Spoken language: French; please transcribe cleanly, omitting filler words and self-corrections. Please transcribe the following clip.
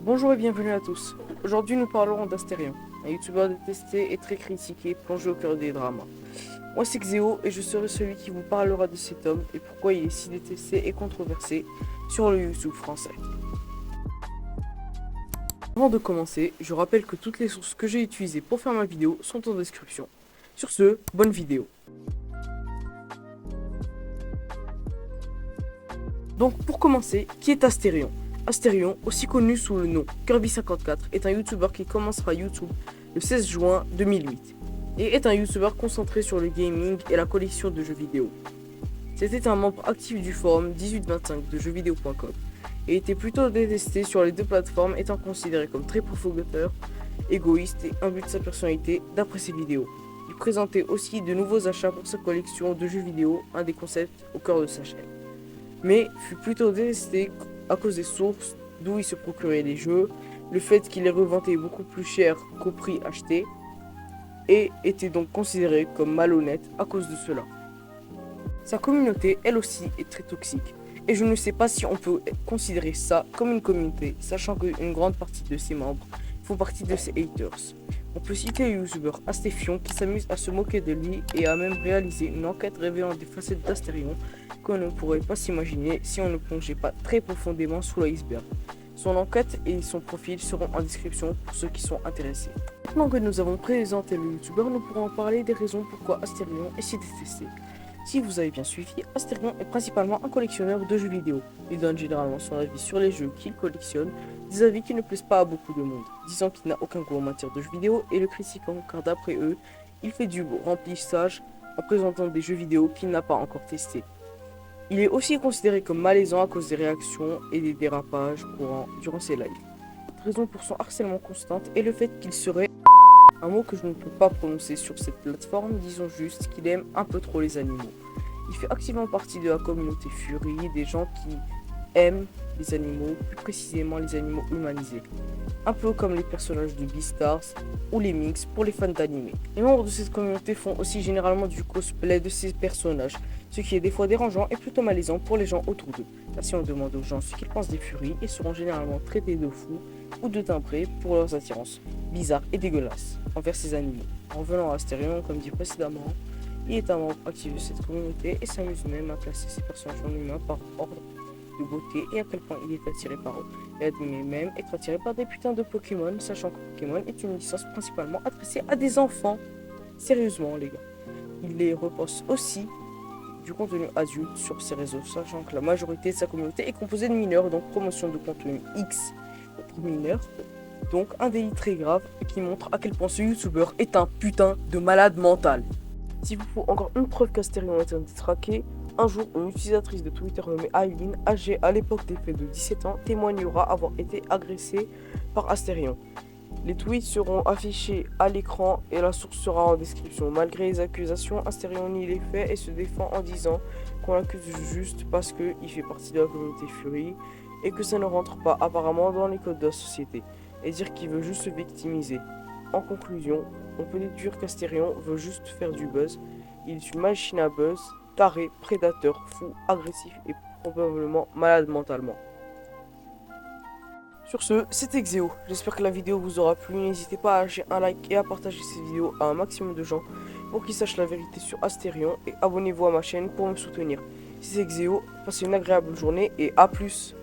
Bonjour et bienvenue à tous. Aujourd'hui nous parlerons d'Astérion, un youtubeur détesté et très critiqué, plongé au cœur des dramas. Moi c'est Xéo et je serai celui qui vous parlera de cet homme et pourquoi il est si détesté et controversé sur le YouTube français. Avant de commencer, je rappelle que toutes les sources que j'ai utilisées pour faire ma vidéo sont en description. Sur ce, bonne vidéo. Donc pour commencer, qui est Astérion? Astérion, aussi connu sous le nom Kirby54, est un youtubeur qui commencera YouTube le 16 juin 2008 et est un youtubeur concentré sur le gaming et la collection de jeux vidéo. C'était un membre actif du forum 1825 de jeuxvideo.com et était plutôt détesté sur les deux plateformes, étant considéré comme très provocateur, égoïste et imbu de sa personnalité d'après ses vidéos. Il présentait aussi de nouveaux achats pour sa collection de jeux vidéo, un des concepts au cœur de sa chaîne, mais fut plutôt détesté à cause des sources d'où il se procurait les jeux, le fait qu'il les revendait beaucoup plus cher qu'au prix acheté, et était donc considéré comme malhonnête à cause de cela. Sa communauté, elle aussi, est très toxique, et je ne sais pas si on peut considérer ça comme une communauté, sachant qu'une grande partie de ses membres font partie de ses haters. On peut citer le youtubeur Astéfion qui s'amuse à se moquer de lui et a même réalisé une enquête révélant des facettes d'Astérion qu'on ne pourrait pas s'imaginer si on ne plongeait pas très profondément sous l'iceberg. Son enquête et son profil seront en description pour ceux qui sont intéressés. Maintenant que nous avons présenté le youtubeur, nous pourrons parler des raisons pourquoi Astérion est si détesté. Si vous avez bien suivi, Astérion est principalement un collectionneur de jeux vidéo. Il donne généralement son avis sur les jeux qu'il collectionne, des avis qui ne plaisent pas à beaucoup de monde, disant qu'il n'a aucun goût en matière de jeux vidéo et le critiquant car d'après eux, il fait du remplissage en présentant des jeux vidéo qu'il n'a pas encore testés. Il est aussi considéré comme malaisant à cause des réactions et des dérapages courants durant ses lives. La raison pour son harcèlement constant est le fait qu'il serait un mot que je ne peux pas prononcer sur cette plateforme, disons juste qu'il aime un peu trop les animaux. Il fait activement partie de la communauté Fury, des gens qui aiment les animaux, plus précisément les animaux humanisés. Un peu comme les personnages de Beastars ou les Minx pour les fans d'anime. Les membres de cette communauté font aussi généralement du cosplay de ces personnages, ce qui est des fois dérangeant et plutôt malaisant pour les gens autour d'eux. Car si on demande aux gens ce qu'ils pensent des Fury, ils seront généralement traités de fous ou de timbrés pour leurs attirances bizarres et dégueulasses envers ces animaux. En revenant à Astérion, comme dit précédemment, il est un membre actif de cette communauté et s'amuse même à classer ses personnages en humains par ordre de beauté et à quel point il est attiré par eux. Il admet même être attiré par des putains de Pokémon, sachant que Pokémon est une licence principalement adressée à des enfants. Sérieusement les gars. Il les repose aussi du contenu adulte sur ses réseaux, sachant que la majorité de sa communauté est composée de mineurs, donc promotion de contenu X pour mineurs. Donc un délit très grave qui montre à quel point ce youtubeur est un putain de malade mental. S'il vous faut encore une preuve qu'Astérion est un détraqué, un jour une utilisatrice de Twitter nommée Aileen, âgée à l'époque des faits de 17 ans, témoignera avoir été agressée par Astérion. Les tweets seront affichés à l'écran et la source sera en description. Malgré les accusations, Astérion nie les faits et se défend en disant qu'on l'accuse juste parce qu'il fait partie de la communauté Fury et que ça ne rentre pas apparemment dans les codes de la société, et dire qu'il veut juste se victimiser. En conclusion, on peut déduire qu'Astérion veut juste faire du buzz. Il est une machine à buzz, taré, prédateur, fou, agressif et probablement malade mentalement. Sur ce, c'était Xéo. J'espère que la vidéo vous aura plu. N'hésitez pas à lâcher un like et à partager cette vidéo à un maximum de gens pour qu'ils sachent la vérité sur Astérion, et abonnez-vous à ma chaîne pour me soutenir. C'était Xéo, passez une agréable journée et à plus.